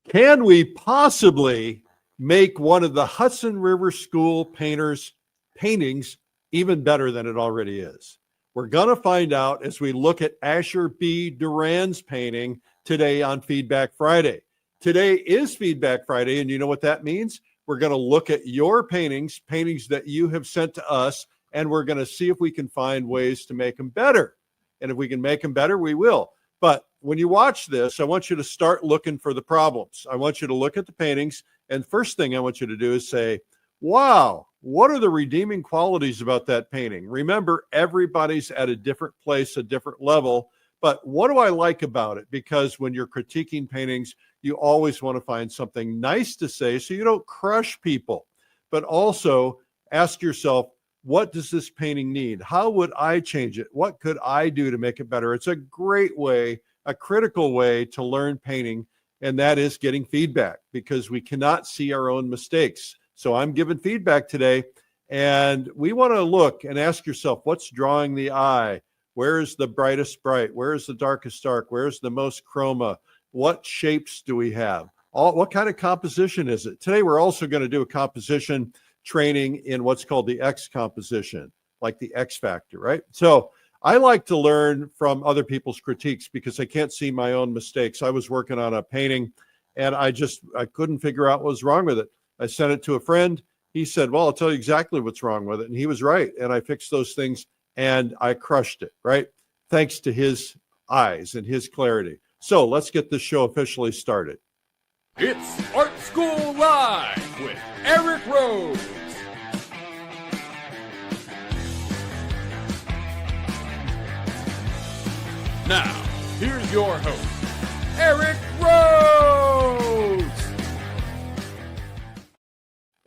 Can we possibly make one of the Hudson River School painters' paintings even better than it already is? We're going to find out as we look at Asher B. Durand's painting today on Feedback Friday. Today is Feedback Friday, and you know what that means? We're going to look at your paintings that you have sent to us, and we're going to see if we can find ways to make them better. And if we can make them better, we will. But when you watch this, I want you to start looking for the problems. I want you to look at the paintings, and first thing I want you to do is say, wow, what are the redeeming qualities about that painting? Remember, everybody's at a different place, a different level, but what do I like about it? Because when you're critiquing paintings, you always want to find something nice to say so you don't crush people, but also ask yourself, what does this painting need? How would I change it? What could I do to make it better? It's a great way, a critical way to learn painting, and that is getting feedback, because we cannot see our own mistakes. So I'm giving feedback today, and we want to look and ask yourself, what's drawing the eye? Where is the brightest bright? Where is the darkest dark? Where's the most chroma? What shapes do we have? What kind of composition is it? Today, we're also going to do a composition training in what's called the X composition, like the X factor, right? So I like to learn from other people's critiques because I can't see my own mistakes. I was working on a painting and I couldn't figure out what was wrong with it. I sent it to a friend. He said, well, I'll tell you exactly what's wrong with it. And he was right. And I fixed those things and I crushed it, right? Thanks to his eyes and his clarity. So let's get this show officially started. It's Art School Live with Eric Rose. Now, here's your host, Eric Rose.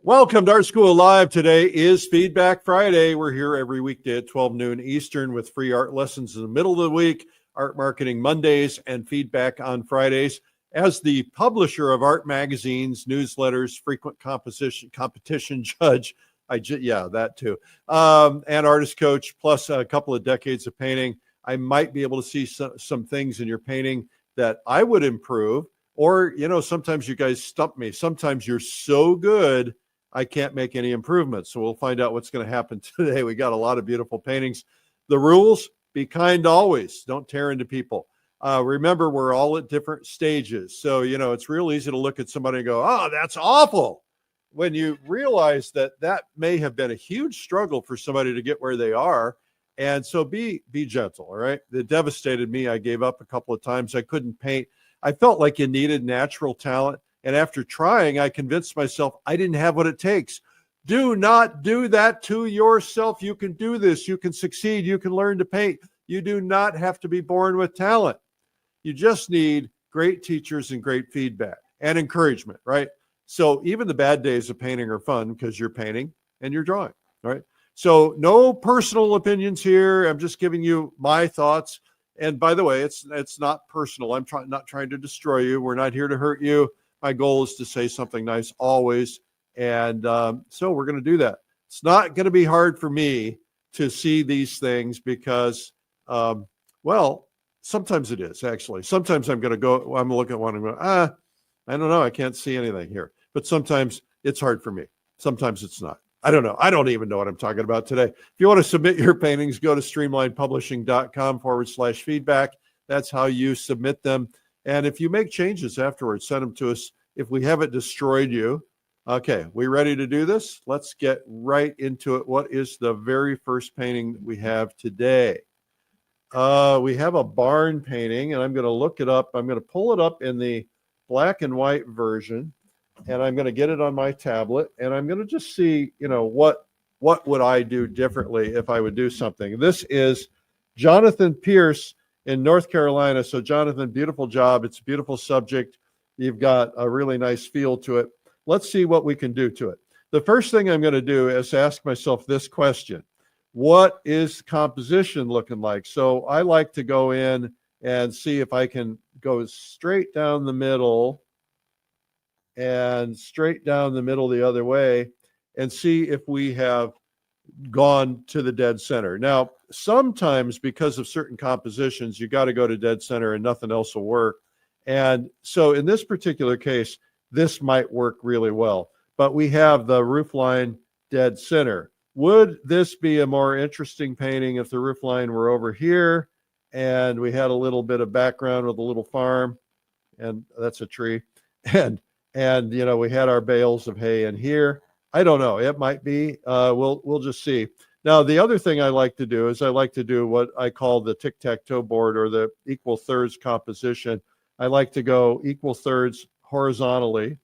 Welcome to Art School Live. Today is Feedback Friday. We're here every weekday at 12 noon Eastern with free art lessons in the middle of the week, art marketing Mondays, and feedback on Fridays. As the publisher of art magazines, newsletters, frequent competition judge, that too, and artist coach, plus a couple of decades of painting, I might be able to see some things in your painting that I would improve. Or, sometimes you guys stump me. Sometimes you're so good, I can't make any improvements. So we'll find out what's going to happen today. We got a lot of beautiful paintings. The rules: be kind always. Don't tear into people. Remember, we're all at different stages. So, it's real easy to look at somebody and go, oh, that's awful, when you realize that may have been a huge struggle for somebody to get where they are. And so be gentle, all right? It devastated me. I gave up a couple of times. I couldn't paint. I felt like you needed natural talent. And after trying, I convinced myself I didn't have what it takes. Do not do that to yourself. You can do this. You can succeed. You can learn to paint. You do not have to be born with talent. You just need great teachers and great feedback and encouragement, right? So even the bad days of painting are fun because you're painting and you're drawing, right? So no personal opinions here. I'm just giving you my thoughts. And by the way, it's not personal. I'm not trying to destroy you. We're not here to hurt you. My goal is to say something nice always. And so we're going to do that. It's not going to be hard for me to see these things because, sometimes it is, actually. Sometimes I'm going to look at one and go, I don't know. I can't see anything here. But sometimes it's hard for me. Sometimes it's not. I don't know. I don't even know what I'm talking about today. If you want to submit your paintings, go to streamlinepublishing.com/feedback. That's how you submit them. And if you make changes afterwards, send them to us. If we haven't destroyed you. Okay, we ready to do this? Let's get right into it. What is the very first painting we have today? We have a barn painting, and I'm going to look it up. I'm going to pull it up in the black and white version, and I'm going to get it on my tablet, and I'm going to just see, what would I do differently if I would do something. This is Jonathan Pierce in North Carolina. So Jonathan, beautiful job. It's a beautiful subject. You've got a really nice feel to it. Let's see what we can do to it. The first thing I'm going to do is ask myself this question. What is composition looking like? So I like to go in and see if I can go straight down the middle and straight down the middle the other way and see if we have gone to the dead center. Now, sometimes because of certain compositions, you got to go to dead center and nothing else will work. And so in this particular case, this might work really well. But we have the roof line dead center. Would this be a more interesting painting if the roof line were over here and we had a little bit of background with a little farm, and that's a tree, and you know, we had our bales of hay in here? I don't know. It might be. We'll just see. Now, the other thing I like to do is I like to do what I call the tic-tac-toe board, or the equal thirds composition. I like to go equal thirds horizontally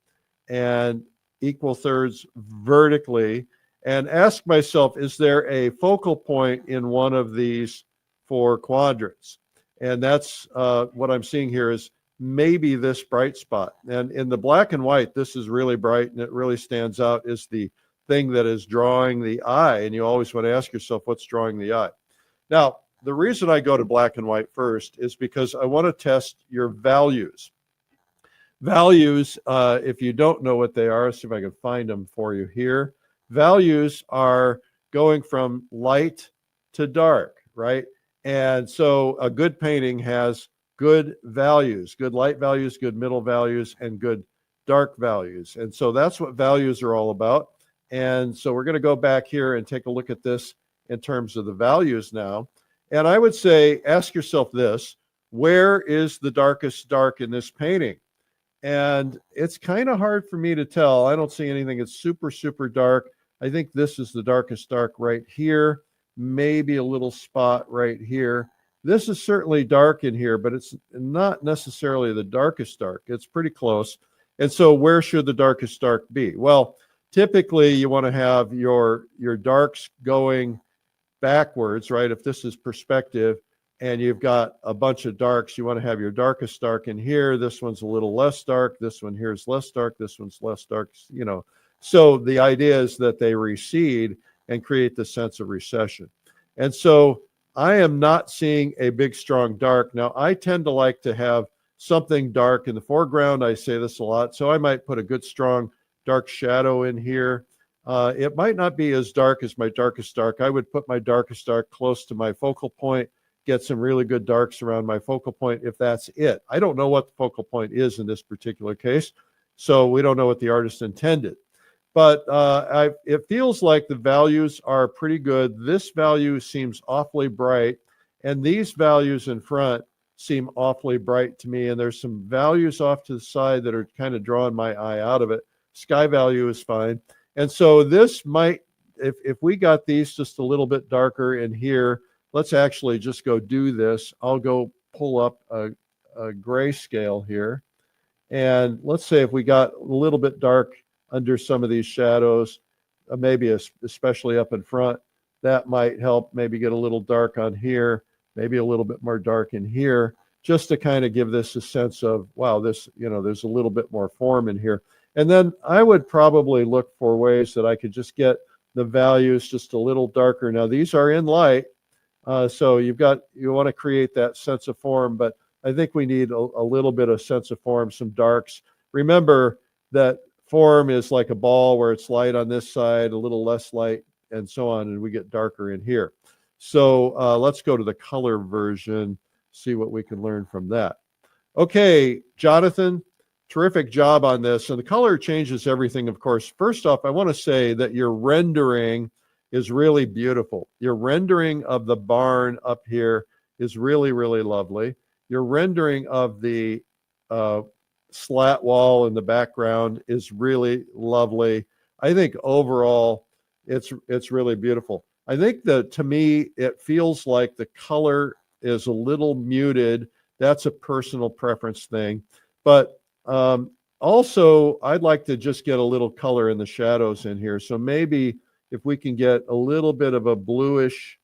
and equal thirds vertically, and ask myself, is there a focal point in one of these four quadrants? And that's what I'm seeing here is maybe this bright spot. And in the black and white, this is really bright and it really stands out, is the thing that is drawing the eye. And you always want to ask yourself, what's drawing the eye? Now, the reason I go to black and white first is because I want to test your values. Values, if you don't know what they are, see if I can find them for you here. Values are going from light to dark, right? And so a good painting has good values, good light values, good middle values, and good dark values. And so that's what values are all about. And so we're going to go back here and take a look at this in terms of the values now. And I would say, ask yourself this: where is the darkest dark in this painting? And it's kind of hard for me to tell. I don't see anything that's super, super dark. I think this is the darkest dark right here, maybe a little spot right here. This is certainly dark in here, but it's not necessarily the darkest dark. It's pretty close. And so where should the darkest dark be? Well, typically you want to have your darks going backwards, right? If this is perspective and you've got a bunch of darks, you want to have your darkest dark in here. This one's a little less dark. This one here is less dark. This one's less dark, you know. So the idea is that they recede and create the sense of recession. And so I am not seeing a big, strong dark. Now, I tend to like to have something dark in the foreground. I say this a lot. So I might put a good, strong, dark shadow in here. It might not be as dark as my darkest dark. I would put my darkest dark close to my focal point, get some really good darks around my focal point if that's it. I don't know what the focal point is in this particular case, so we don't know what the artist intended. But it feels like the values are pretty good. This value seems awfully bright, and these values in front seem awfully bright to me. And there's some values off to the side that are kind of drawing my eye out of it. Sky value is fine. And so this might, if we got these just a little bit darker in here, let's actually just go do this. I'll go pull up a grayscale here. And let's say if we got a little bit dark under some of these shadows, maybe especially up in front, that might help maybe get a little dark on here, maybe a little bit more dark in here, just to kind of give this a sense of, wow, this, you know, there's a little bit more form in here. And then I would probably look for ways that I could just get the values just a little darker. Now, these are in light, so you want to create that sense of form, but I think we need a little bit of sense of form, some darks. Remember that form is like a ball where it's light on this side, a little less light, and so on, and we get darker in here. So let's go to the color version, see what we can learn from that. Okay, Jonathan, terrific job on this. And the color changes everything, of course. First off, I want to say that your rendering is really beautiful. Your rendering of the barn up here is really, really lovely. Your rendering of the slat wall in the background is really lovely. I think overall, it's really beautiful. I think that, to me, it feels like the color is a little muted. That's a personal preference thing. But also, I'd like to just get a little color in the shadows in here. So maybe if we can get a little bit of a bluish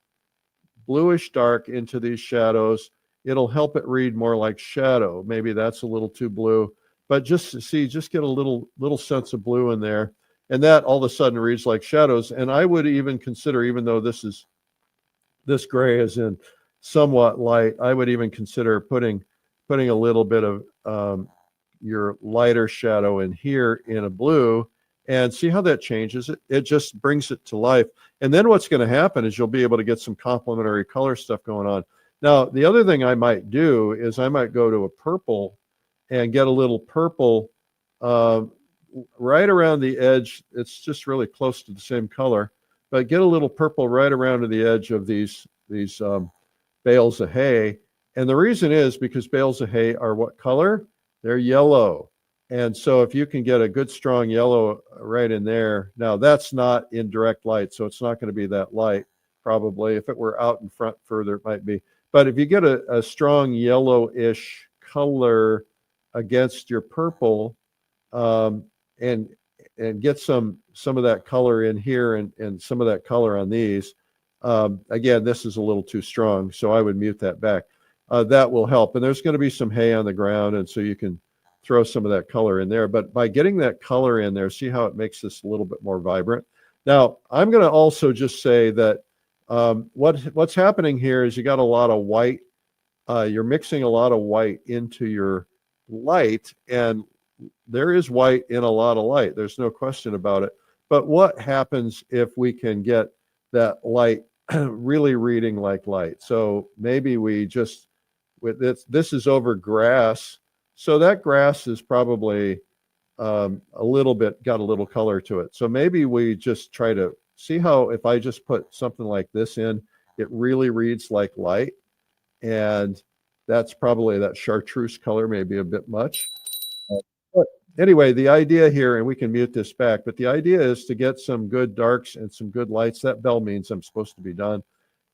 dark into these shadows, it'll help it read more like shadow. Maybe that's a little too blue, but just get a little sense of blue in there. And that all of a sudden reads like shadows. And I would even consider, even though this gray is in somewhat light, I would even consider putting a little bit of your lighter shadow in here in a blue, and see how that changes it. It just brings it to life. And then what's going to happen is you'll be able to get some complementary color stuff going on. Now, the other thing I might do is I might go to a purple and get a little purple right around the edge. It's just really close to the same color, but get a little purple right around to the edge of these bales of hay. And the reason is because bales of hay are what color? They're yellow. And so if you can get a good strong yellow right in there, now that's not in direct light, so it's not going to be that light probably. If it were out in front further, it might be. But if you get a strong yellowish color against your purple, and get some of that color in here and some of that color on these, again, this is a little too strong, so I would mute that back. That will help. And there's going to be some hay on the ground, and so you can throw some of that color in there. But by getting that color in there, see how it makes this a little bit more vibrant. Now, I'm going to also just say that what's happening here is you got a lot of white. You're mixing a lot of white into your light, and there is white in a lot of light. There's no question about it. But what happens if we can get that light really reading like light? So maybe we just, with this is over grass. So that grass is probably a little bit, got a little color to it. So maybe we just try to see how, if I just put something like this in, it really reads like light. And that's probably, that chartreuse color may be a bit much. But anyway, the idea here, and we can mute this back, but the idea is to get some good darks and some good lights. That bell means I'm supposed to be done.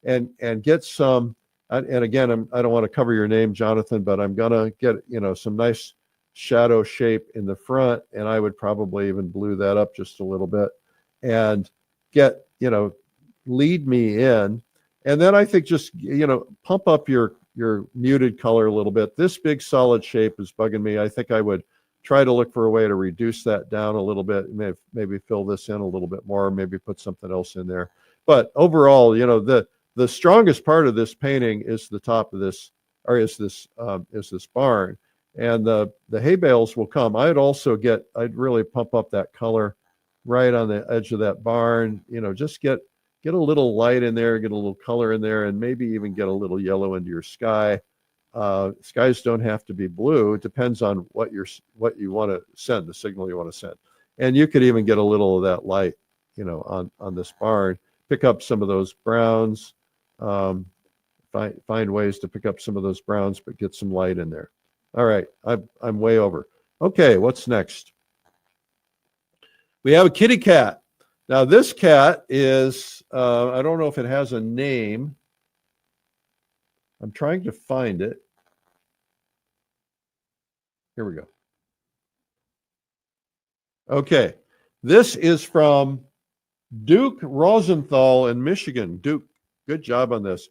And get some, and again, I don't want to cover your name, Jonathan, but I'm going to get, some nice shadow shape in the front, and I would probably even blue that up just a little bit and get, lead me in. And then I think just, pump up your muted color a little bit. This big solid shape is bugging me. I think I would try to look for a way to reduce that down a little bit, maybe fill this in a little bit more, maybe put something else in there. But overall, the strongest part of this painting is the top of this, or is this barn, and the hay bales will come. I'd really pump up that color right on the edge of that barn. Just get a little light in there, get a little color in there, and maybe even get a little yellow into your sky. Skies don't have to be blue. It depends on what you want to send, the signal you want to send. And you could even get a little of that light, on this barn. Pick up some of those browns. Find ways to pick up some of those browns, but get some light in there. All right, I'm way over. Okay, what's next? We have a kitty cat. Now this cat is, I don't know if it has a name. I'm trying to find it. Here we go. Okay, this is from Duke Rosenthal in Michigan. Duke, good job on this.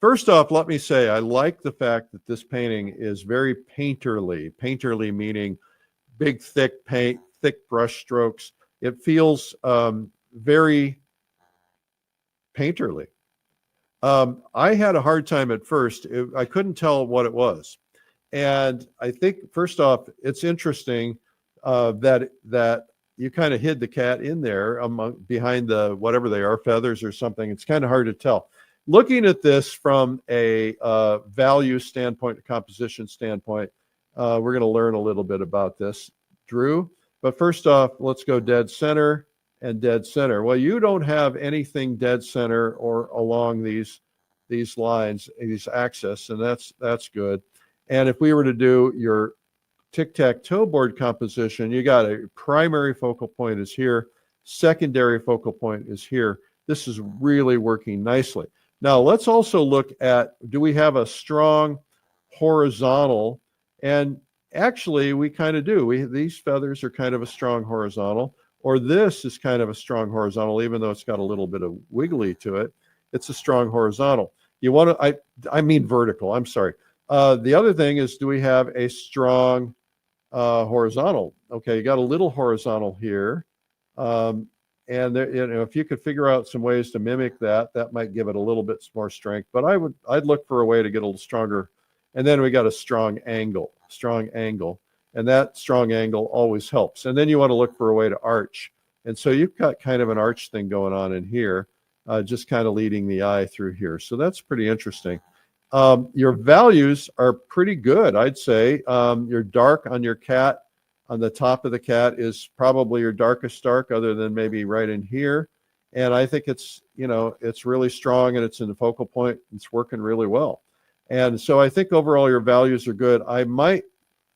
First off, let me say I like the fact that this painting is very painterly. Painterly meaning big, thick paint, thick brush strokes. It feels very painterly. I had a hard time at first. I couldn't tell what it was. And I think, first off, it's interesting that you kind of hid the cat in there behind the, whatever they are, feathers or something. It's kind of hard to tell. Looking at this from a value standpoint, a composition standpoint, we're going to learn a little bit about this, Drew. But first off, let's go dead center and dead center. Well, you don't have anything dead center or along these lines, these axes, and that's good. And if we were to do your tic-tac-toe board composition, you got a primary focal point is here, secondary focal point is here. This is really working nicely. Now let's also look at, do we have a strong horizontal? And actually we kind of do. These feathers are kind of a strong horizontal, or this is kind of a strong horizontal, even though it's got a little bit of wiggly to it. It's a strong horizontal. You want to, I mean vertical, I'm sorry. The other thing is, do we have a strong horizontal? Okay, you got a little horizontal here. And there, if you could figure out some ways to mimic that, that might give it a little bit more strength. But I'd look for a way to get a little stronger. And then we got a strong angle, and that strong angle always helps. And then you want to look for a way to arch. And so you've got kind of an arch thing going on in here, just kind of leading the eye through here. So that's pretty interesting. Your values are pretty good, I'd say. Your dark on your cat, on the top of the cat, is probably your darkest dark, other than maybe right in here. And I think it's, you know, it's really strong, and it's in the focal point. It's working really well. And so I think overall your values are good. I might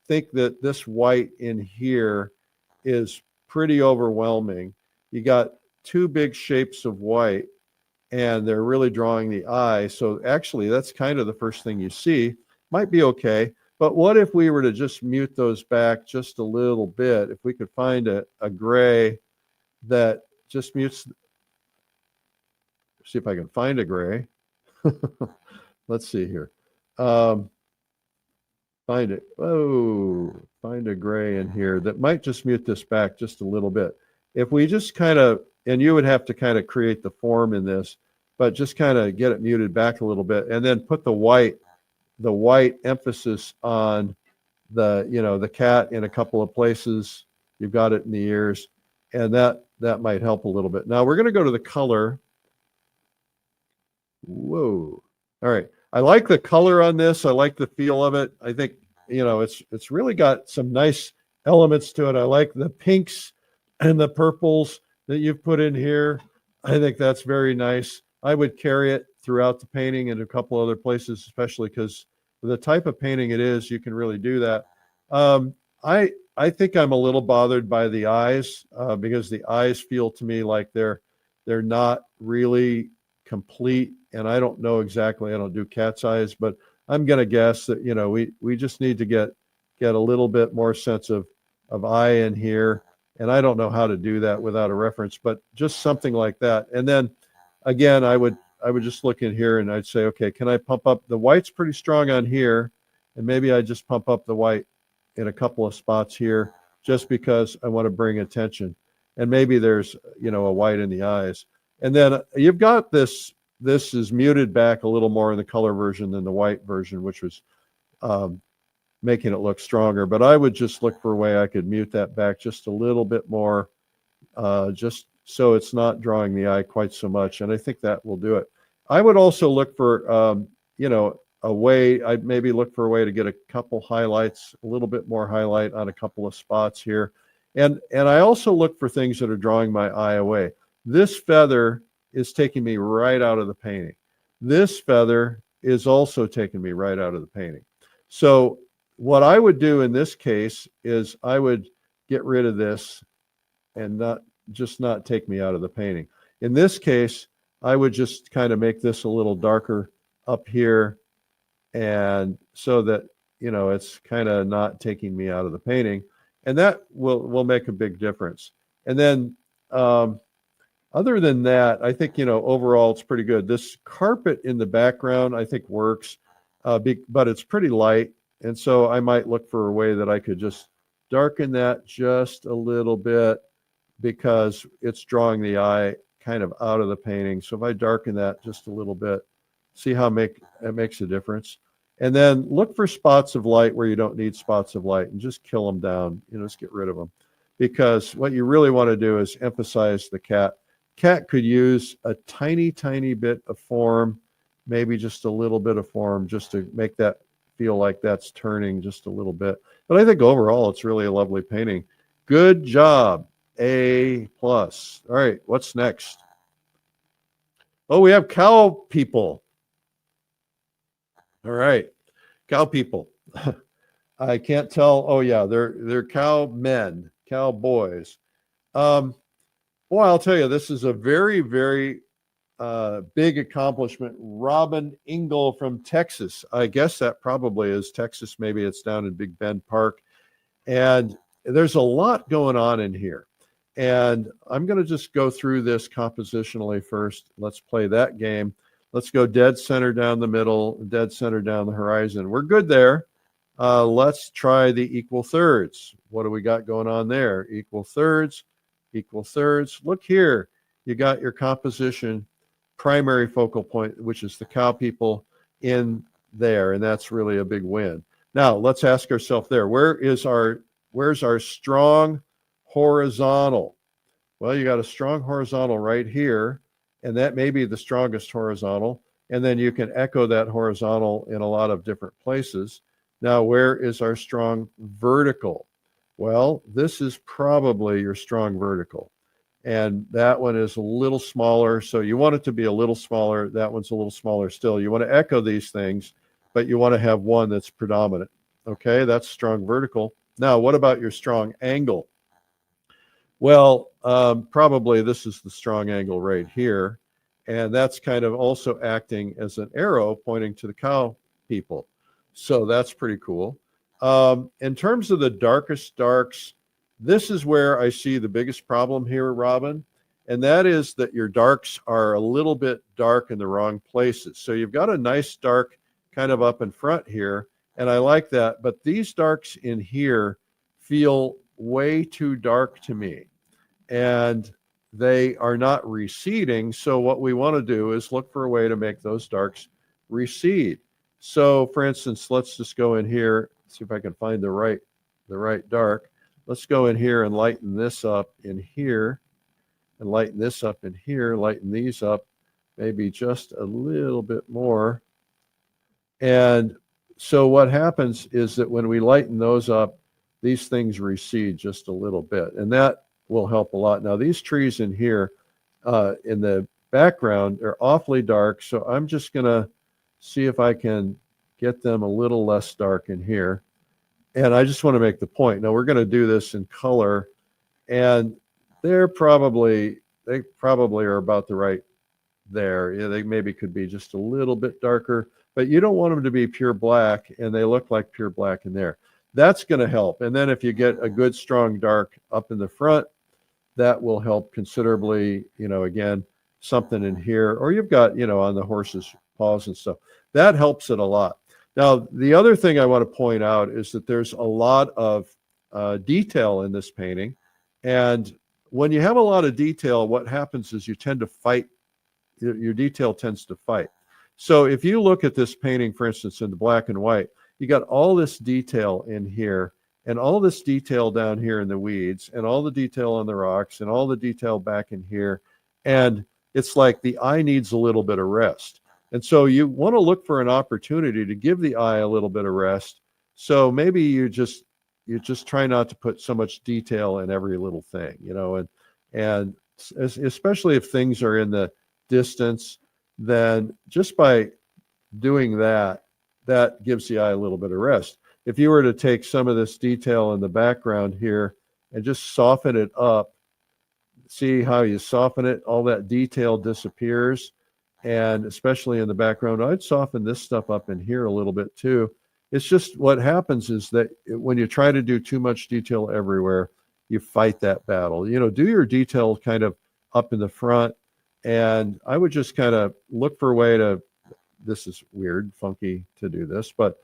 think that this white in here is pretty overwhelming. You got two big shapes of white, and they're really drawing the eye. So actually, that's kind of the first thing you see. Might be okay. But what if we were to just mute those back just a little bit? If we could find a gray that just mutes. See if I can find a gray. Let's see here. Find it. Oh, find a gray in here that might just mute this back just a little bit. If we just kind of, and you would have to kind of create the form in this, but just kind of get it muted back a little bit, and then put the white emphasis on the, you know, the cat in a couple of places. You've got it in the ears, and that might help a little bit. Now we're going to go to the color. Whoa. All right. I like the color on this. I like the feel of it. I think, you know, it's really got some nice elements to it. I like the pinks and the purples that you've put in here. I think that's very nice. I would carry it throughout the painting and a couple other places, especially because the type of painting it is, you can really do that. I think I'm a little bothered by the eyes, because the eyes feel to me like they're not really complete. And I don't know exactly, I don't do cat's eyes, but I'm going to guess that, you know, we just need to get a little bit more sense of eye in here. And I don't know how to do that without a reference, but just something like that. And then again, I would just look in here and I'd say, okay, can I pump up the white's pretty strong on here? And maybe I just pump up the white in a couple of spots here, just because I want to bring attention. And maybe there's, you know, a white in the eyes. And then you've got this is muted back a little more in the color version than the white version, which was making it look stronger. But I would just look for a way I could mute that back just a little bit more, just so it's not drawing the eye quite so much. And I think that will do it. I would also look for, you know, a way, I'd maybe look for a way to get a couple highlights, a little bit more highlight on a couple of spots here. And I also look for things that are drawing my eye away. This feather is taking me right out of the painting. This feather is also taking me right out of the painting. So what I would do in this case is I would get rid of this and not take me out of the painting. In this case, I would just kind of make this a little darker up here, and so that, you know, it's kind of not taking me out of the painting, and that will make a big difference. And then other than that, I think, you know, overall it's pretty good. This carpet in the background I think works, but it's pretty light, and so I might look for a way that I could just darken that just a little bit, because it's drawing the eye kind of out of the painting. So if I darken that just a little bit, see how it makes a difference. And then look for spots of light where you don't need spots of light, and just kill them down, you know, just get rid of them. Because what you really want to do is emphasize the cat. Cat could use a tiny, tiny bit of form, maybe just a little bit of form, just to make that feel like that's turning just a little bit. But I think overall it's really a lovely painting. Good job. A+. All right, what's next? Oh, we have cow people. All right, cow people. I can't tell. Oh yeah, they're cow men, cowboys. Well, I'll tell you, this is a very, very big accomplishment. Robin Engel from Texas. I guess that probably is Texas. Maybe it's down in Big Bend Park. And there's a lot going on in here. And I'm going to just go through this compositionally first. Let's play that game. Let's go dead center down the middle, dead center down the horizon. We're good there. Let's try the equal thirds. What do we got going on there? Equal thirds, equal thirds. Look here. You got your composition primary focal point, which is the cow people in there. And that's really a big win. Now let's ask ourselves there, where's our strong horizontal? Well, you got a strong horizontal right here, and that may be the strongest horizontal. and then you can echo that horizontal in a lot of different places. Now, where is our strong vertical? Well, this is probably your strong vertical. And that one is a little smaller. So you want it to be a little smaller. That one's a little smaller still. You want to echo these things, but you want to have one that's predominant. Okay, that's strong vertical. Now, what about your strong angle? Well, probably this is the strong angle right here. And that's kind of also acting as an arrow pointing to the cow people. So that's pretty cool. In terms of the darkest darks, this is where I see the biggest problem here, Robin. And that is that your darks are a little bit dark in the wrong places. So you've got a nice dark kind of up in front here. And I like that. But these darks in here feel way too dark to me. And they are not receding. So what we want to do is look for a way to make those darks recede. So for instance, let's just go in here, see if I can find the right dark. Let's go in here and lighten this up in here, and lighten this up in here, lighten these up maybe just a little bit more. And so what happens is that when we lighten those up, these things recede just a little bit, and that will help a lot. Now these trees in here in the background are awfully dark, so I'm just gonna see if I can get them a little less dark in here. And I just want to make the point. Now we're going to do this in color, and they probably are about the right there. Yeah, they maybe could be just a little bit darker, but you don't want them to be pure black, and they look like pure black in there. That's going to help. And then if you get a good strong dark up in the front, that will help considerably. You know, again, something in here, or you've got, you know, on the horse's paws and stuff. That helps it a lot. Now, the other thing I want to point out is that there's a lot of detail in this painting. And when you have a lot of detail, what happens is you tend to fight, your detail tends to fight. So if you look at this painting, for instance, in the black and white, you got all this detail in here, and all this detail down here in the weeds, and all the detail on the rocks, and all the detail back in here. And it's like the eye needs a little bit of rest. And so you want to look for an opportunity to give the eye a little bit of rest. So maybe you just try not to put so much detail in every little thing, you know, and especially if things are in the distance, then just by doing that, that gives the eye a little bit of rest. If you were to take some of this detail in the background here and just soften it up, see how you soften it, all that detail disappears. And especially in the background, I'd soften this stuff up in here a little bit too. It's just what happens is that when you try to do too much detail everywhere, you fight that battle. You know, do your detail kind of up in the front, and I would just kind of look for a way to, this is weird, funky to do this, but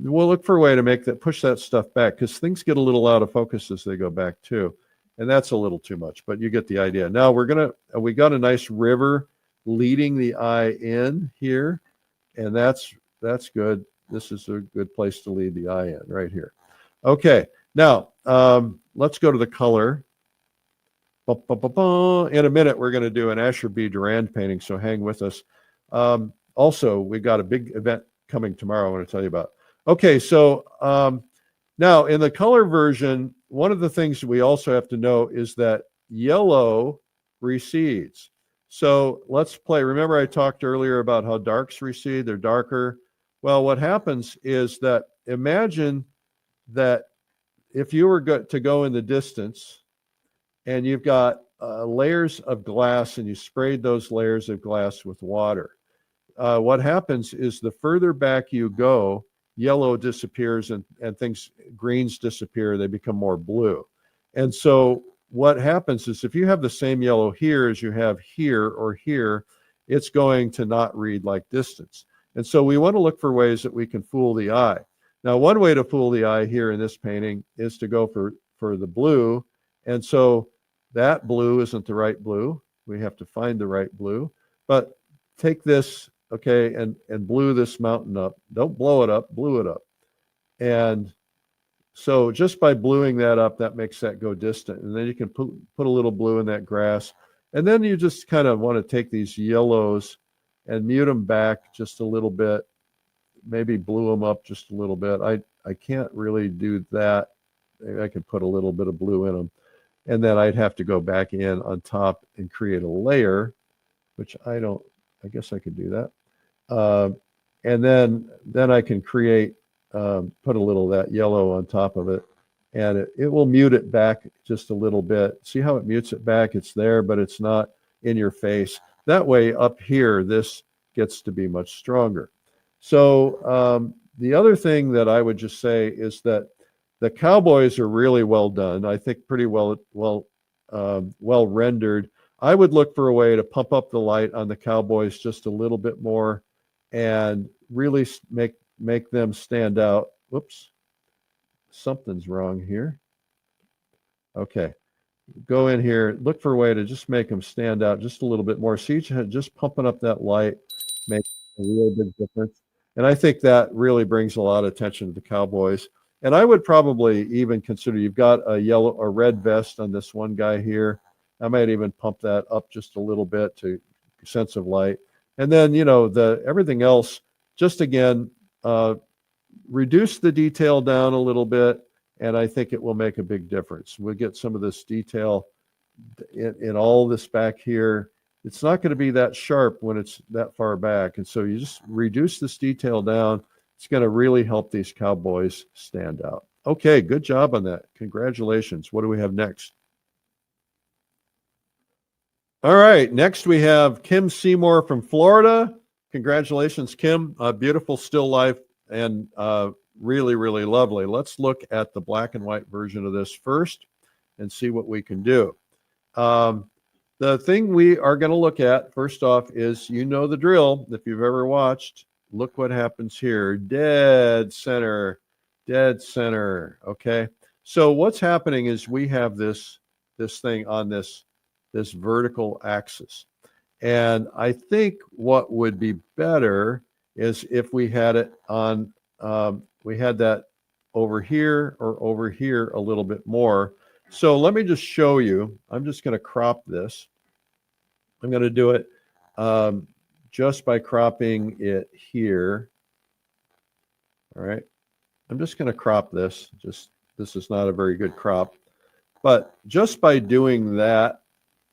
we'll look for a way to make that, push that stuff back, because things get a little out of focus as they go back too. And that's a little too much, but you get the idea. Now we got a nice river leading the eye in here, and that's good. This is a good place to lead the eye in right here. Okay, now let's go to the color. In a minute, we're going to do an Asher B. Durand painting, so hang with us. Also, we've got a big event coming tomorrow I want to tell you about. Okay, so now in the color version, one of the things we also have to know is that yellow recedes. So let's play. Remember I talked earlier about how darks recede, they're darker. Well, what happens is that imagine that if you were to go in the distance and you've got layers of glass and you sprayed those layers of glass with water, what happens is the further back you go, yellow disappears and things, greens disappear, they become more blue. And so what happens is if you have the same yellow here as you have here or here, it's going to not read like distance. And so we want to look for ways that we can fool the eye. Now, one way to fool the eye here in this painting is to go for the blue. And so that blue isn't the right blue. We have to find the right blue. But take this, okay, and blue this mountain up. Don't blow it up, blue it up. And so just by bluing that up, that makes that go distant. And then you can put a little blue in that grass. And then you just kind of want to take these yellows and mute them back just a little bit, maybe blue them up just a little bit. I can't really do that. Maybe I could put a little bit of blue in them. And then I'd have to go back in on top and create a layer, which I guess I could do that. And then I can create, put a little of that yellow on top of it, and it will mute it back just a little bit. See how it mutes it back? It's there, but it's not in your face. That way up here, this gets to be much stronger. So the other thing that I would just say is that the cowboys are really well done. I think pretty well rendered. I would look for a way to pump up the light on the cowboys just a little bit more and really make them stand out. Whoops, something's wrong here. Okay, go in here, look for a way to just make them stand out just a little bit more. See, just pumping up that light makes a real big difference. And I think that really brings a lot of attention to the cowboys. And I would probably even consider, you've got a red vest on this one guy here. I might even pump that up just a little bit to sense of light. And then, everything else, just again, reduce the detail down a little bit, and I think it will make a big difference. We'll get some of this detail in all this back here. It's not going to be that sharp when it's that far back. And so you just reduce this detail down. It's going to really help these cowboys stand out. Okay, good job on that. Congratulations. What do we have next? All right, next we have Kim Seymour from Florida. Congratulations, Kim. Beautiful still life and really, really lovely. Let's look at the black and white version of this first and see what we can do. The thing we are going to look at first off is, the drill. If you've ever watched, look what happens here. Dead center, dead center. Okay. So what's happening is we have this thing on this vertical axis. And I think what would be better is if we had it on, we had that over here or over here a little bit more. So let me just show you. I'm just going to crop this. I'm going to do it just by cropping it here. All right. I'm just going to crop this. This is not a very good crop. But just by doing that,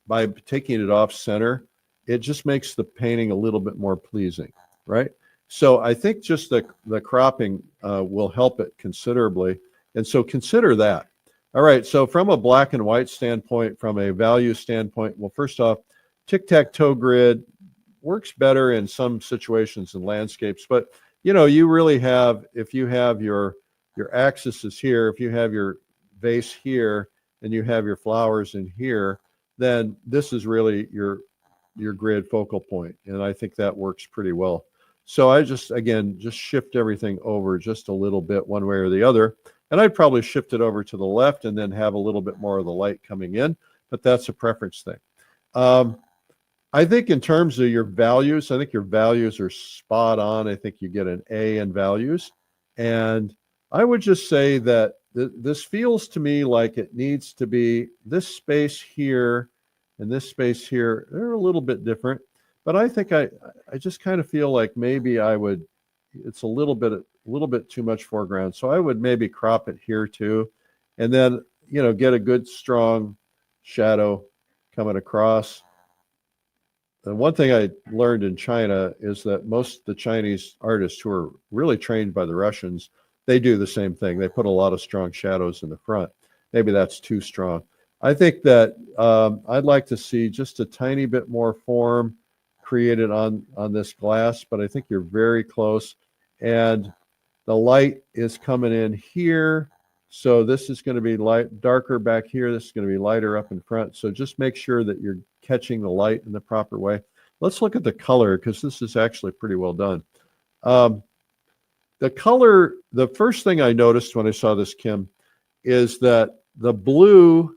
by taking it off center, it just makes the painting a little bit more pleasing, right? So I think just the cropping will help it considerably. And so consider that. All right, so from a black and white standpoint, from a value standpoint, well, first off, tic-tac-toe grid works better in some situations in landscapes, but you really have, if you have your axis is here, if you have your vase here, and you have your flowers in here, then this is really your grid focal point. And I think that works pretty well. So I just shift everything over just a little bit one way or the other. And I'd probably shift it over to the left and then have a little bit more of the light coming in, but that's a preference thing. I think in terms of your values, I think your values are spot on. I think you get an A in values. And I would just say that this feels to me like it needs to be this space here and this space here. They're a little bit different, but I think I just kind of feel like maybe it's a little bit too much foreground. So I would maybe crop it here too. And then, get a good strong shadow coming across. And one thing I learned in China is that most of the Chinese artists who are really trained by the Russians, they do the same thing. They put a lot of strong shadows in the front. Maybe that's too strong. I think that I'd like to see just a tiny bit more form created on this glass, but I think you're very close. And the light is coming in here. So this is going to be darker back here. This is going to be lighter up in front. So just make sure that you're catching the light in the proper way. Let's look at the color, because this is actually pretty well done. The color, the first thing I noticed when I saw this, Kim, is that the blue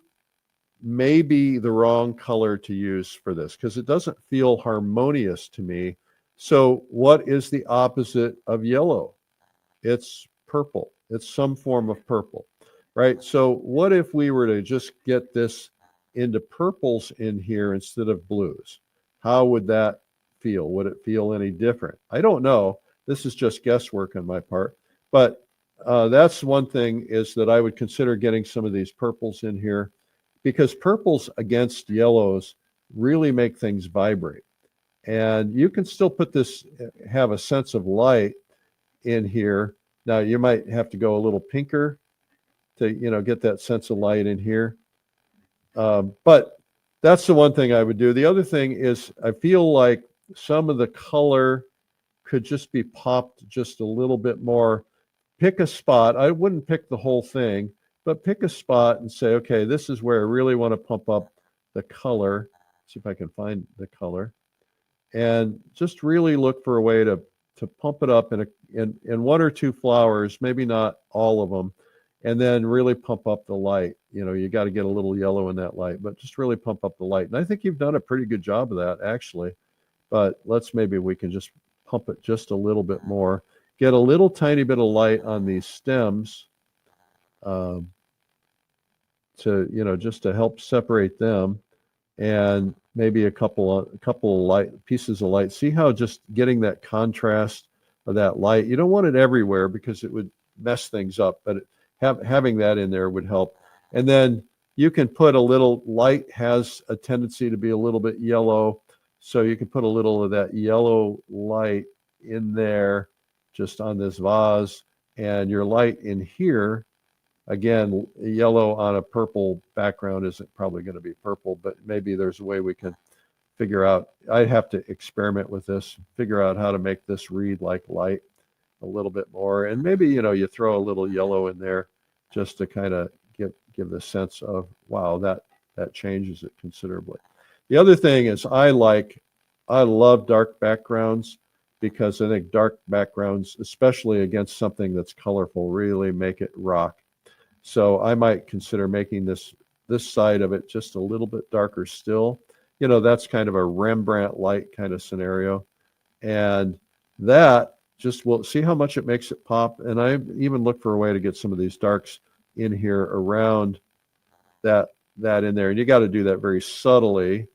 may be the wrong color to use for this, because it doesn't feel harmonious to me. So what is the opposite of yellow? It's purple. It's some form of purple, right? So what if we were to just get this into purples in here instead of blues? How would that feel? Would it feel any different? I don't know. This is just guesswork on my part. But that's one thing, is that I would consider getting some of these purples in here, because purples against yellows really make things vibrate. And you can still put this, have a sense of light in here. Now you might have to go a little pinker to, get that sense of light in here. But that's the one thing I would do. The other thing is, I feel like some of the color could just be popped just a little bit more. Pick a spot. I wouldn't pick the whole thing, but pick a spot and say, okay, this is where I really want to pump up the color. See if I can find the color. And just really look for a way to pump it up in one or two flowers, maybe not all of them, and then really pump up the light. You got to get a little yellow in that light, but just really pump up the light. And I think you've done a pretty good job of that, actually. But maybe we can just pump it just a little bit more. Get a little tiny bit of light on these stems, to just to help separate them, and maybe a couple of light pieces of light. See how just getting that contrast of that light. You don't want it everywhere because it would mess things up, but having that in there would help. And then you can put a little light, has a tendency to be a little bit yellow, so you can put a little of that yellow light in there, just on this vase. And your light in here, again, yellow on a purple background isn't probably going to be purple, but maybe there's a way we can figure out. I'd have to experiment with this, figure out how to make this read like light a little bit more. And maybe, you throw a little yellow in there just to kind of give the sense of, wow, that changes it considerably. The other thing is, I love dark backgrounds, because I think dark backgrounds, especially against something that's colorful, really make it rock. So I might consider making this side of it just a little bit darker still. That's kind of a Rembrandt light kind of scenario. And that just will see how much it makes it pop. And I even look for a way to get some of these darks in here around that in there. And you got to do that very subtly,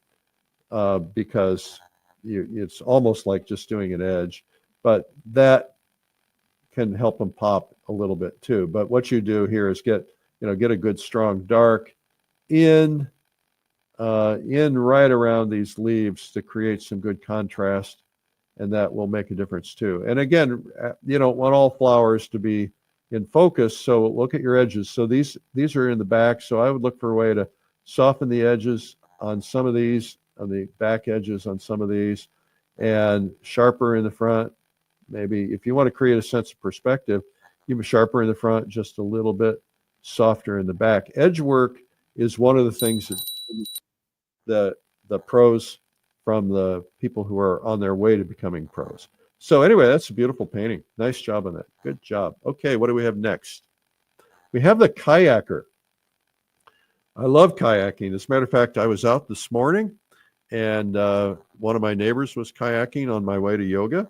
because it's almost like just doing an edge, but that can help them pop a little bit too. But what you do here is get a good strong dark in right around these leaves to create some good contrast, and that will make a difference too. And again, you don't want all flowers to be in focus, so look at your edges. So these are in the back, so I would look for a way to soften the edges on some of these, on the back edges on some of these, and sharper in the front. Maybe if you want to create a sense of perspective, you sharper in the front, just a little bit softer in the back. Edge work is one of the things that the pros from the people who are on their way to becoming pros. So anyway, that's a beautiful painting. Nice job on that. Good job. Okay, what do we have next? We have the kayaker. I love kayaking. As a matter of fact, I was out this morning, and one of my neighbors was kayaking on my way to yoga.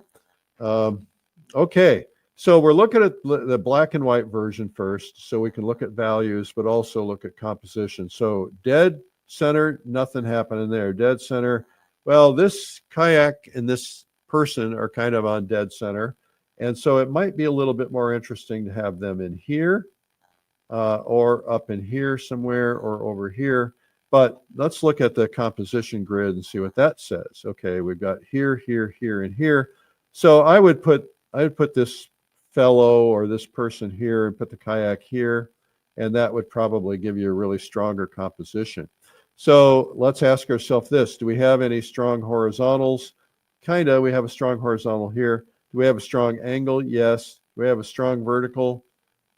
Okay, so we're looking at the black and white version first, so we can look at values, but also look at composition. So dead center, nothing happening there. Dead center, well, this kayak and this person are kind of on dead center, and so it might be a little bit more interesting to have them in here, or up in here somewhere, or over here. But let's look at the composition grid and see what that says. Okay, we've got here, here, here, and here. So I would put this fellow or this person here and put the kayak here, and that would probably give you a really stronger composition. So let's ask ourselves this: do we have any strong horizontals? Kind of. We have a strong horizontal here. Do we have a strong angle? Yes. Do we have a strong vertical?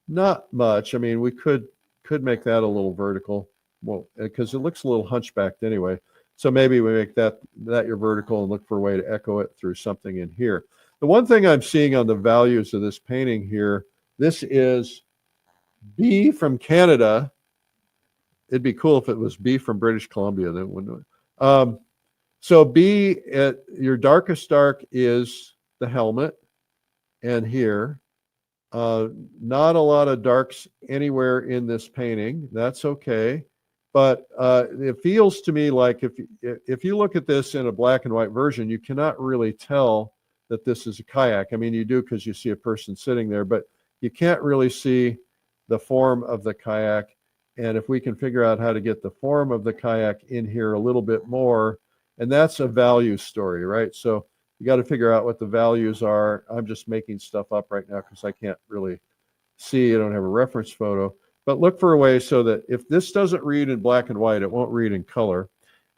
Not much. I mean, we could make that a little vertical. Well, because it looks a little hunchbacked anyway. So maybe we make that your vertical and look for a way to echo it through something in here. The one thing I'm seeing on the values of this painting here, this is B from Canada. It'd be cool if it was B from British Columbia. Then wouldn't it? So B, at your darkest dark is the helmet, and here. Not a lot of darks anywhere in this painting. That's okay. But it feels to me like if you look at this in a black and white version, you cannot really tell that this is a kayak. I mean, you do because you see a person sitting there, but you can't really see the form of the kayak. And if we can figure out how to get the form of the kayak in here a little bit more, and that's a value story, right? So you got to figure out what the values are. I'm just making stuff up right now because I can't really see. I don't have a reference photo. But look for a way so that if this doesn't read in black and white, it won't read in color.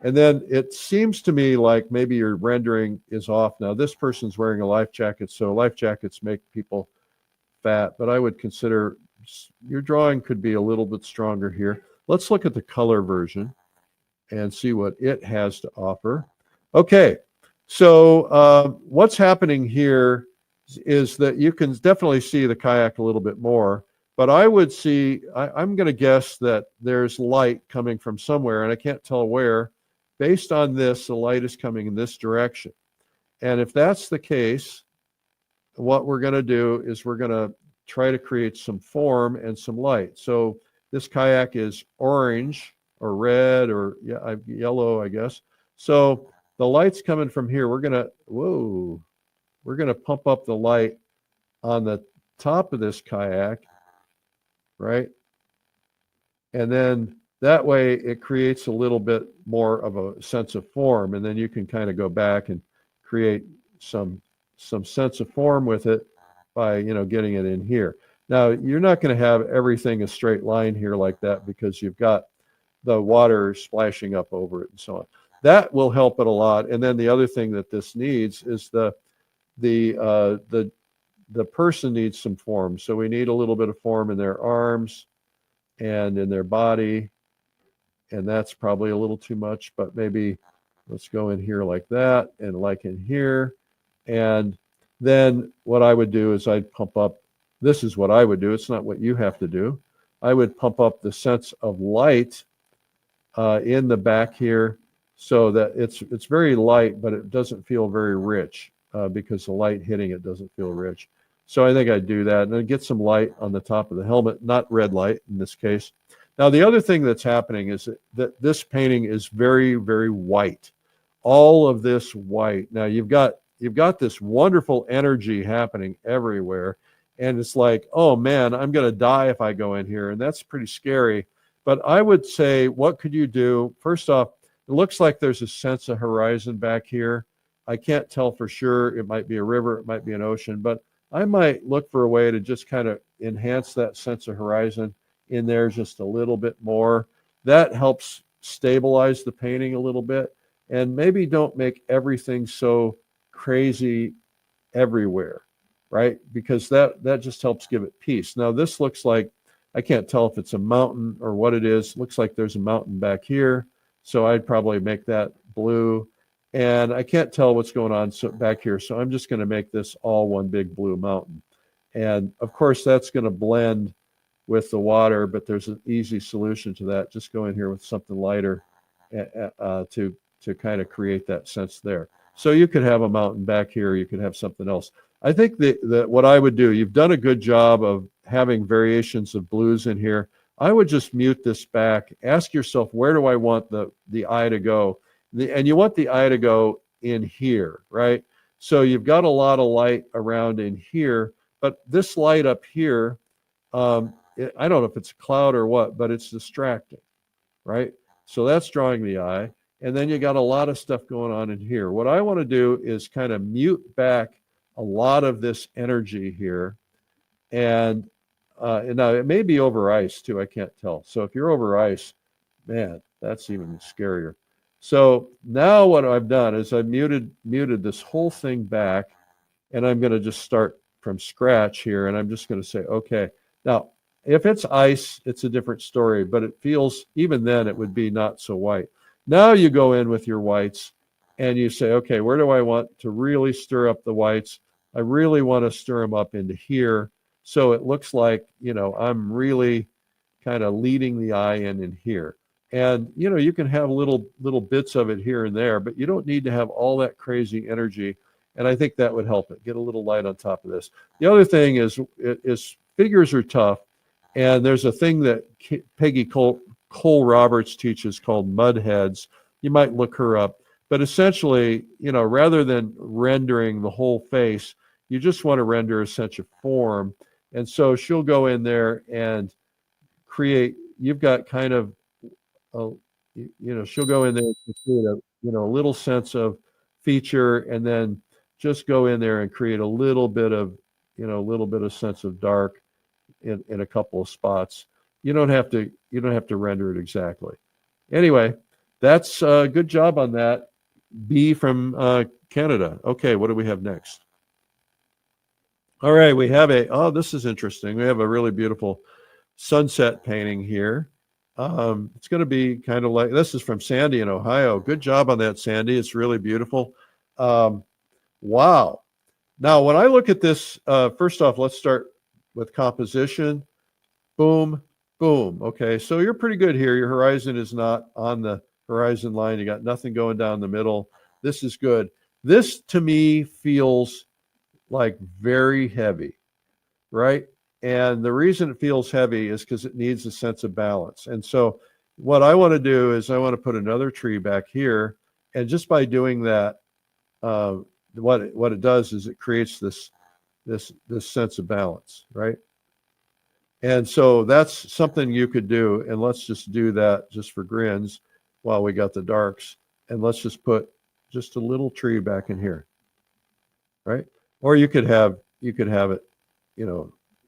And then it seems to me like maybe your rendering is off. Now, this person's wearing a life jacket, so life jackets make people fat, but I would consider your drawing could be a little bit stronger here. Let's look at the color version and see what it has to offer. Okay, so what's happening here is that you can definitely see the kayak a little bit more. But I would see, I'm going to guess that there's light coming from somewhere, and I can't tell where. Based on this, the light is coming in this direction. And if that's the case, what we're going to do is we're going to try to create some form and some light. So this kayak is orange or red or yellow, I guess. So the light's coming from here. We're going to pump up the light on the top of this kayak. Right? And then that way it creates a little bit more of a sense of form. And then you can kind of go back and create some sense of form with it by, getting it in here. Now, you're not going to have everything a straight line here like that because you've got the water splashing up over it and so on. That will help it a lot. And then the other thing that this needs is the person needs some form. So we need a little bit of form in their arms and in their body. And that's probably a little too much, but maybe let's go in here like that and like in here. And then what I would do is I'd pump up, this is what I would do. It's not what you have to do. I would pump up the sense of light in the back here so that it's very light, but it doesn't feel very rich because the light hitting it doesn't feel rich. So I think I'd do that and then get some light on the top of the helmet, not red light in this case. Now, the other thing that's happening is that this painting is very, very white. All of this white. Now, you've got this wonderful energy happening everywhere. And it's like, oh, man, I'm going to die if I go in here. And that's pretty scary. But I would say, what could you do? First off, it looks like there's a sense of horizon back here. I can't tell for sure. It might be a river. It might be an ocean. But I might look for a way to just kind of enhance that sense of horizon in there just a little bit more. That helps stabilize the painting a little bit. And maybe don't make everything so crazy everywhere, right? Because that just helps give it peace. Now, this looks like, I can't tell if it's a mountain or what it is. Looks like there's a mountain back here. So I'd probably make that blue. And I can't tell what's going on back here. So I'm just going to make this all one big blue mountain. And of course, that's going to blend with the water, but there's an easy solution to that. Just go in here with something lighter to kind of create that sense there. So you could have a mountain back here. You could have something else. I think that what I would do, you've done a good job of having variations of blues in here. I would just mute this back. Ask yourself, where do I want the eye to go? And you want the eye to go in here, right? So you've got a lot of light around in here, but this light up here, I don't know if it's a cloud or what, but it's distracting, right? So that's drawing the eye. And then you got a lot of stuff going on in here. What I want to do is kind of mute back a lot of this energy here. And now it may be over ice too, I can't tell. So if you're over ice, man, that's even scarier. So now what I've done is I've muted this whole thing back, and I'm going to just start from scratch here, and I'm just going to say, okay, now if it's ice, it's a different story, but it feels, even then, it would be not so white. Now you go in with your whites, and you say, okay, where do I want to really stir up the whites? I really want to stir them up into here, so it looks like, I'm really kind of leading the eye in here. And, you can have little bits of it here and there, but you don't need to have all that crazy energy. And I think that would help it. Get a little light on top of this. The other thing is figures are tough. And there's a thing that Peggy Cole Roberts teaches called Mud Heads. You might look her up. But essentially, rather than rendering the whole face, you just want to render a sense of form. And so she'll go in there and create, you've got kind of, she'll go in there and create a little sense of feature, and then just go in there and create a little bit of sense of dark in a couple of spots. You don't have to render it exactly. Anyway, that's a good job on that. B from Canada. Okay, what do we have next? All right, we have this is interesting. We have a really beautiful sunset painting here. It's going to be kind of like, this is from Sandy in Ohio. Good job on that, Sandy. It's really beautiful. Wow. Now, when I look at this, first off, let's start with composition. Boom, boom. Okay, so you're pretty good here. Your horizon is not on the horizon line. You got nothing going down the middle. This is good. This, to me, feels like very heavy, right? And the reason it feels heavy is because it needs a sense of balance. And so what I want to do is I want to put another tree back here. And just by doing that, what it does is it creates this sense of balance, right? And so that's something you could do. And let's just do that just for grins while we got the darks. And let's just put just a little tree back in here, right? Or you could have it,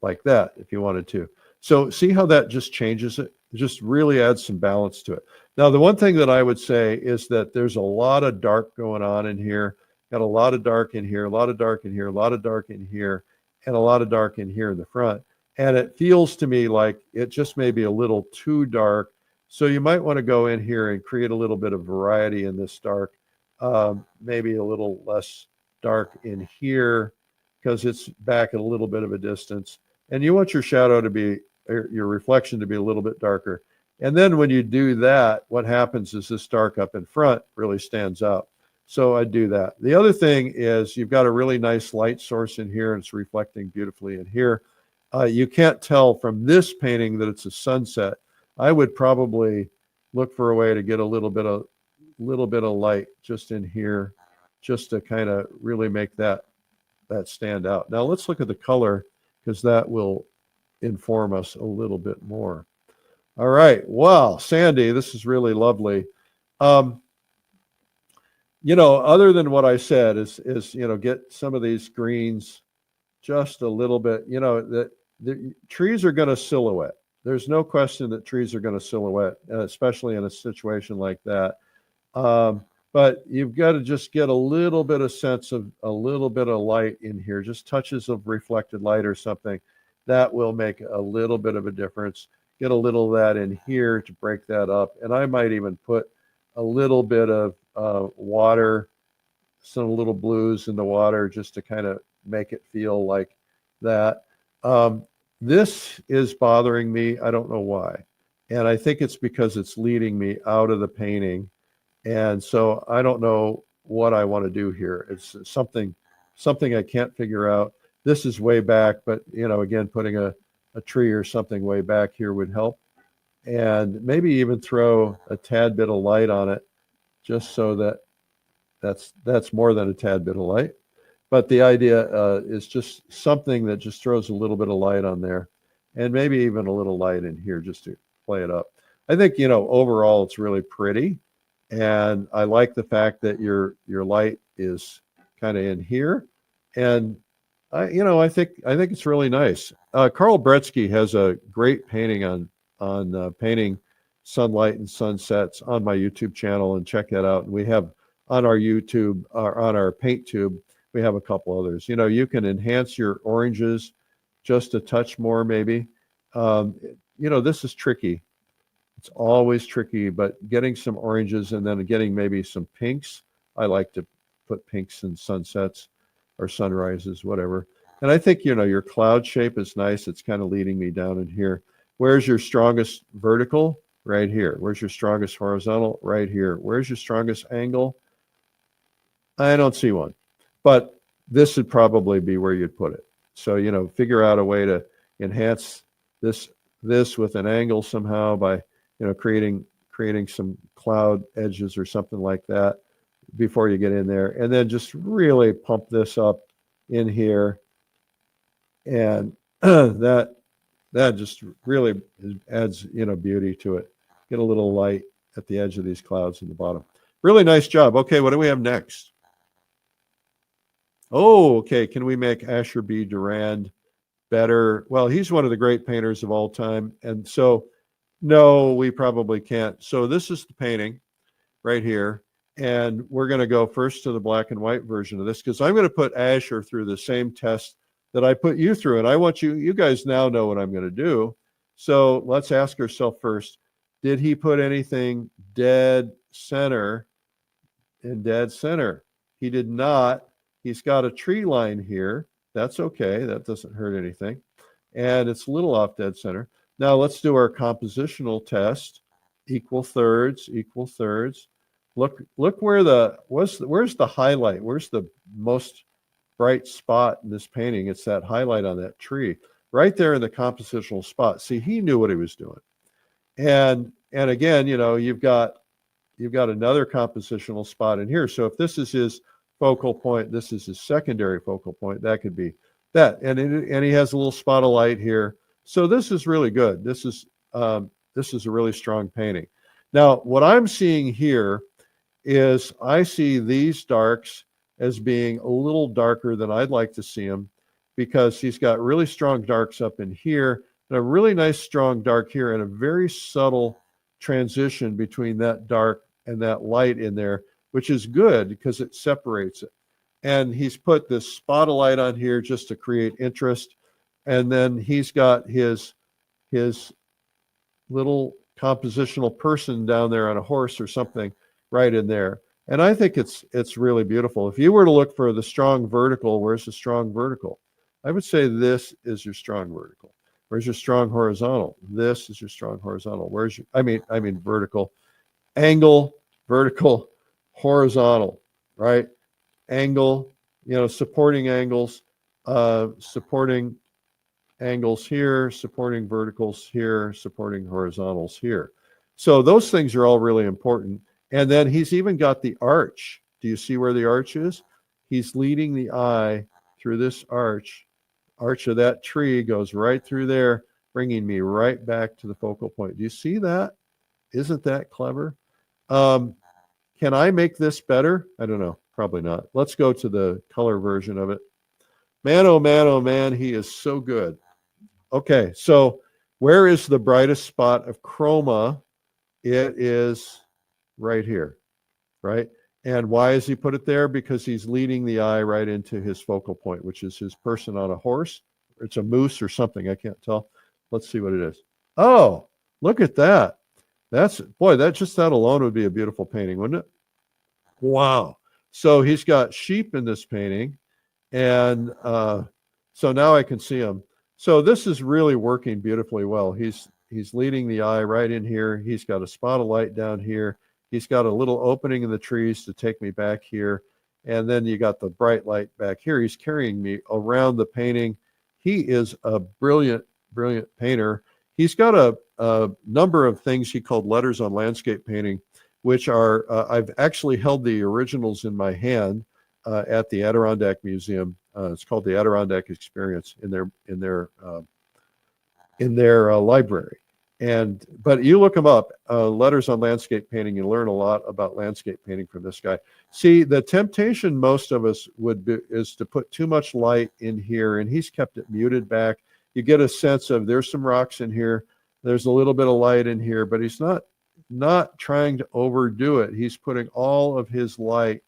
like that if you wanted to. So see how that just changes it? It just really adds some balance to it. Now, the one thing that I would say is that there's a lot of dark going on in here. Got a lot of dark in here, a lot of dark in here, a lot of dark in here, and a lot of dark in here in the front. And it feels to me like it just may be a little too dark. So you might want to go in here and create a little bit of variety in this dark. Maybe a little less dark in here because it's back at a little bit of a distance. And you want your shadow to be, or your reflection to be a little bit darker. And then when you do that, what happens is this dark up in front really stands out. So I do that. The other thing is you've got a really nice light source in here, and it's reflecting beautifully in here. You can't tell from this painting that it's a sunset. I would probably look for a way to get a little bit of light just in here, just to kind of really make that stand out. Now let's look at the color, because that will inform us a little bit more. All right. Wow, Sandy, this is really lovely. Other than what I said is get some of these greens just a little bit, that the trees are going to silhouette. There's no question that trees are going to silhouette, especially in a situation like that. But you've got to just get a little bit of sense of a little bit of light in here, just touches of reflected light or something. That will make a little bit of a difference. Get a little of that in here to break that up. And I might even put a little bit of water, some little blues in the water, just to kind of make it feel like that. This is bothering me. I don't know why. And I think it's because it's leading me out of the painting. And so I don't know what I want to do here. It's something I can't figure out. This is way back, but again, putting a tree or something way back here would help. And maybe even throw a tad bit of light on it, just so that that's more than a tad bit of light. But the idea is just something that just throws a little bit of light on there, and maybe even a little light in here just to play it up. I think, overall it's really pretty. And I like the fact that your light is kind of in here. And I think it's really nice. Carl Bretsky has a great painting on painting sunlight and sunsets on my YouTube channel, and check that out. And we have on our YouTube, or on our paint tube, we have a couple others. You can enhance your oranges just a touch more, maybe. This is tricky. It's always tricky, but getting some oranges and then getting maybe some pinks. I like to put pinks in sunsets or sunrises, whatever. And I think, your cloud shape is nice. It's kind of leading me down in here. Where's your strongest vertical? Right here. Where's your strongest horizontal? Right here. Where's your strongest angle? I don't see one, but this would probably be where you'd put it. So, figure out a way to enhance this with an angle somehow by, creating some cloud edges or something like that before you get in there. And then just really pump this up in here. And that just really adds, beauty to it. Get a little light at the edge of these clouds in the bottom. Really nice job. Okay, what do we have next? Oh, okay. Can we make Asher B. Durand better? Well, he's one of the great painters of all time. And so, no, we probably can't. So this is the painting right here. And we're going to go first to the black and white version of this, because I'm going to put Asher through the same test that I put you through. And I want you guys now know what I'm going to do. So let's ask ourselves first, did he put anything dead center in dead center? He did not. He's got a tree line here. That's okay. That doesn't hurt anything. And it's a little off dead center. Now let's do our compositional test. Equal thirds, equal thirds. Look where's the highlight? Where's the most bright spot in this painting? It's that highlight on that tree right there in the compositional spot. See, he knew what he was doing. And again, you've got another compositional spot in here. So if this is his focal point, this is his secondary focal point, that could be that. And he has a little spot of light here. So this is really good. This is a really strong painting. Now, what I'm seeing here is I see these darks as being a little darker than I'd like to see them, because he's got really strong darks up in here and a really nice strong dark here, and a very subtle transition between that dark and that light in there, which is good because it separates it. And he's put this spot of light on here just to create interest. And then he's got his little compositional person down there on a horse or something right in there. And I think it's really beautiful. If you were to look for the strong vertical, where's the strong vertical? I would say this is your strong vertical. Where's your strong horizontal? This is your strong horizontal. Where's your, I mean vertical. Angle, vertical, horizontal, right? Angle, supporting angles, supporting angles here, supporting verticals here, supporting horizontals here. So those things are all really important. And then he's even got the arch. Do you see where the arch is? He's leading the eye through this arch. Arch of that tree goes right through there, bringing me right back to the focal point. Do you see that? Isn't that clever? Can I make this better? I don't know. Probably not. Let's go to the color version of it. Man, oh man, he is so good. Okay, so where is the brightest spot of chroma? It is right here, right? And why has he put it there? Because he's leading the eye right into his focal point, which is his person on a horse. It's a moose or something. I can't tell. Let's see what it is. Oh, look at that. That alone would be a beautiful painting, wouldn't it? Wow. So he's got sheep in this painting. And so now I can see him. So this is really working beautifully well. He's leading the eye right in here. He's got a spot of light down here. He's got a little opening in the trees to take me back here. And then you got the bright light back here. He's carrying me around the painting. He is a brilliant, brilliant painter. He's got a number of things he called letters on landscape painting, which are, I've actually held the originals in my hand at the Adirondack Museum. It's called the Adirondack Experience in their library. But you look them up, letters on landscape painting, you learn a lot about landscape painting from this guy. See, the temptation most of us is to put too much light in here, and he's kept it muted back. You get a sense of there's some rocks in here, there's a little bit of light in here, but he's not trying to overdo it. He's putting all of his light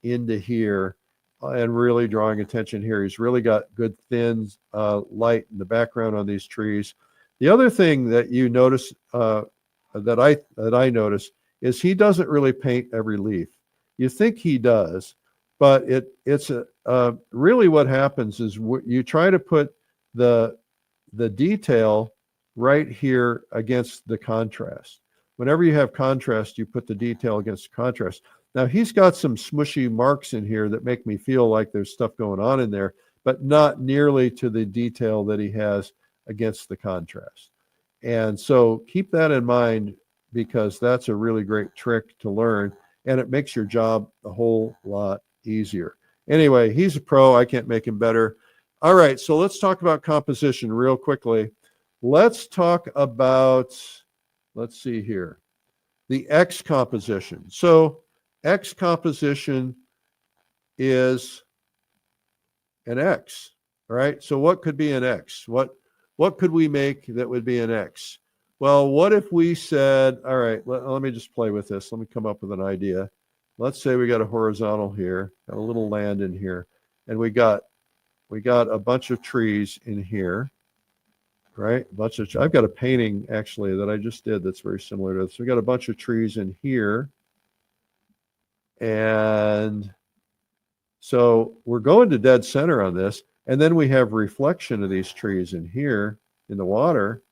into here and really drawing attention here. He's really got good thin light in the background on these trees. The other thing that you notice, that I notice, is he doesn't really paint every leaf. You think he does, but it's really what happens is you try to put the detail right here against the contrast. Whenever you have contrast, you put the detail against contrast. Now he's got some smushy marks in here that make me feel like there's stuff going on in there, but not nearly to the detail that he has against the contrast. And so keep that in mind because that's a really great trick to learn, and it makes your job a whole lot easier. Anyway, he's a pro. I can't make him better. All right, so let's talk about composition real quickly. Let's talk about, let's see here, the X composition. So X composition is an X, all right? So what could be an X? What could we make that would be an X? Well, what if we said, all right, let me just play with this. Let me come up with an idea. Let's say we got a horizontal here, got a little land in here, and we got a bunch of trees in here, right? I've got a painting actually that I just did that's very similar to this. We got a bunch of trees in here, and so we're going to dead center on this, and then we have reflection of these trees in here in the water.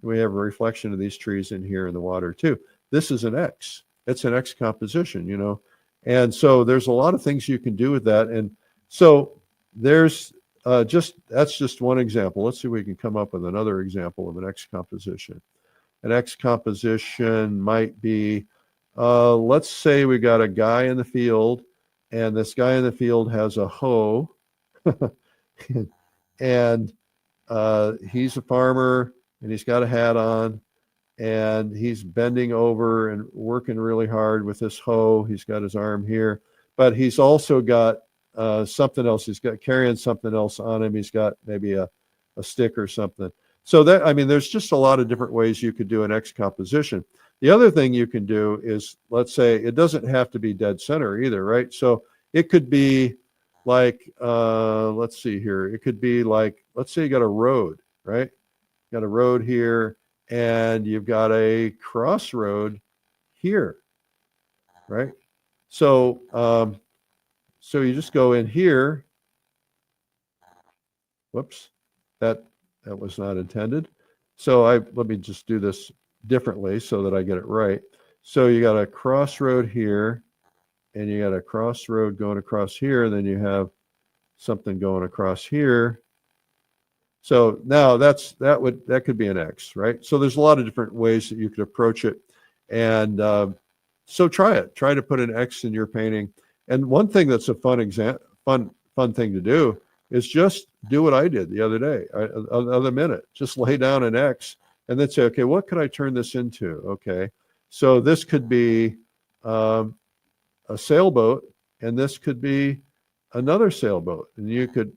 We have a reflection of these trees in here in the water too. This is an X. It's an X composition, you know. And so there's a lot of things you can do with that. And so there's that's just one example. Let's see if we can come up with another example of an X composition. An X composition might be, let's say we got a guy in the field, and this guy in the field has a hoe, and he's a farmer, and he's got a hat on, and he's bending over and working really hard with this hoe. He's got his arm here, but he's also got something else. He's got carrying something else on him. He's got maybe a stick or something. So that, I mean, there's just a lot of different ways you could do an X composition. The other thing you can do is, let's say, it doesn't have to be dead center either, right? So it could be like, let's see here. It could be like, let's say you got a road, right? You got a road here, and you've got a crossroad here, right? So, so you just go in here. Whoops, that was not intended. So let me just do this differently so that I get it right. So you got a crossroad here, and you got a crossroad going across here, and then you have something going across here. So now that could be an X, right? So there's a lot of different ways that you could approach it. And so try it. Try to put an X in your painting. And one thing that's a fun thing to do is just do what I did the other day, other minute. Just lay down an X and then say, okay, what could I turn this into? Okay, so this could be a sailboat, and this could be another sailboat. And you could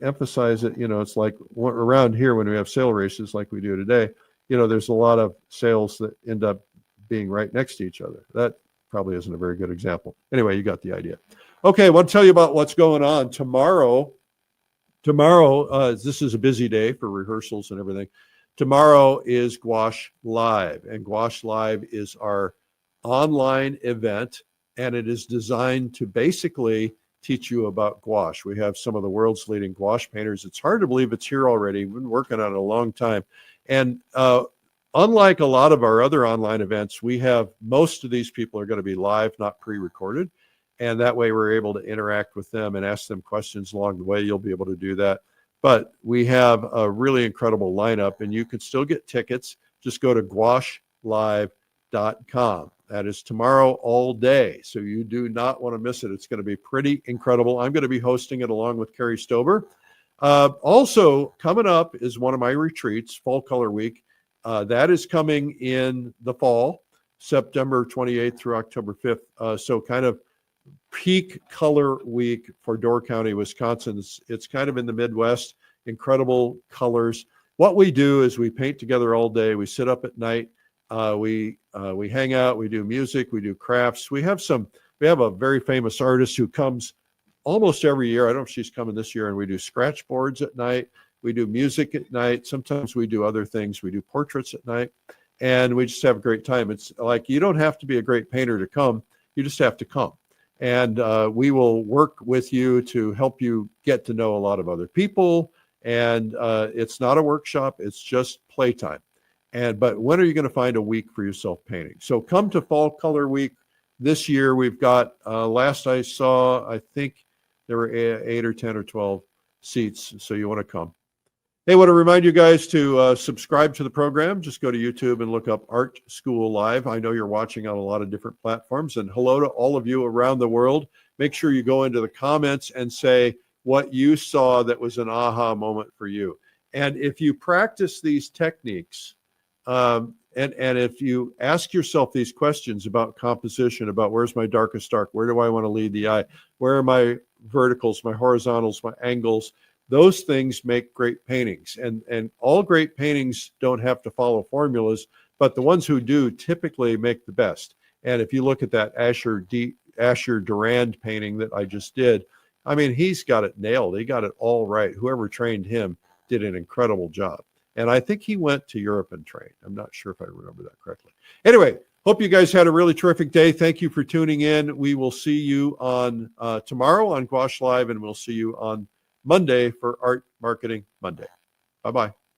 emphasize it. You know, it's like around here when we have sail races like we do today, you know, there's a lot of sails that end up being right next to each other. That probably isn't a very good example. Anyway, you got the idea. Okay, I want to tell you about what's going on tomorrow. This is a busy day for rehearsals and everything. Tomorrow is Gouache Live, and Gouache Live is our online event, and it is designed to basically teach you about gouache. We have some of the world's leading gouache painters. It's hard to believe it's here already. We've been working on it a long time. And unlike a lot of our other online events, we have most of these people are going to be live, not pre-recorded. And that way we're able to interact with them and ask them questions along the way. You'll be able to do that. But we have a really incredible lineup, and you can still get tickets. Just go to gouachelive.com. That is tomorrow all day. So you do not want to miss it. It's going to be pretty incredible. I'm going to be hosting it along with Carrie Stober. Also coming up is one of my retreats, Fall Color Week. That is coming in the fall, September 28th through October 5th. So kind of peak color week for Door County, Wisconsin. It's kind of in the Midwest, incredible colors. What we do is we paint together all day. We sit up at night. We hang out, we do music, we do crafts. We have a very famous artist who comes almost every year. I don't know if she's coming this year, and we do scratch boards at night. We do music at night. Sometimes we do other things. We do portraits at night, and we just have a great time. It's like, you don't have to be a great painter to come. You just have to come. And we will work with you to help you get to know a lot of other people. And it's not a workshop. It's just playtime. But when are you going to find a week for yourself painting? So come to Fall Color Week. This year we've got, last I saw, I think there were 8 or 10 or 12 seats. So you want to come. Hey, I want to remind you guys to subscribe to the program. Just go to YouTube and look up Art School Live. I know you're watching on a lot of different platforms. And hello to all of you around the world. Make sure you go into the comments and say what you saw that was an aha moment for you. And if you practice these techniques, and if you ask yourself these questions about composition, about where's my darkest dark, where do I want to lead the eye, where are my verticals, my horizontals, my angles, those things make great paintings. And all great paintings don't have to follow formulas, but the ones who do typically make the best. And if you look at that Asher Durand painting that I just did, I mean, he's got it nailed. He got it all right. Whoever trained him did an incredible job. And I think he went to Europe and trained. I'm not sure if I remember that correctly. Anyway, hope you guys had a really terrific day. Thank you for tuning in. We will see you on tomorrow on Gouache Live, and we'll see you on Monday for Art Marketing Monday. Bye-bye.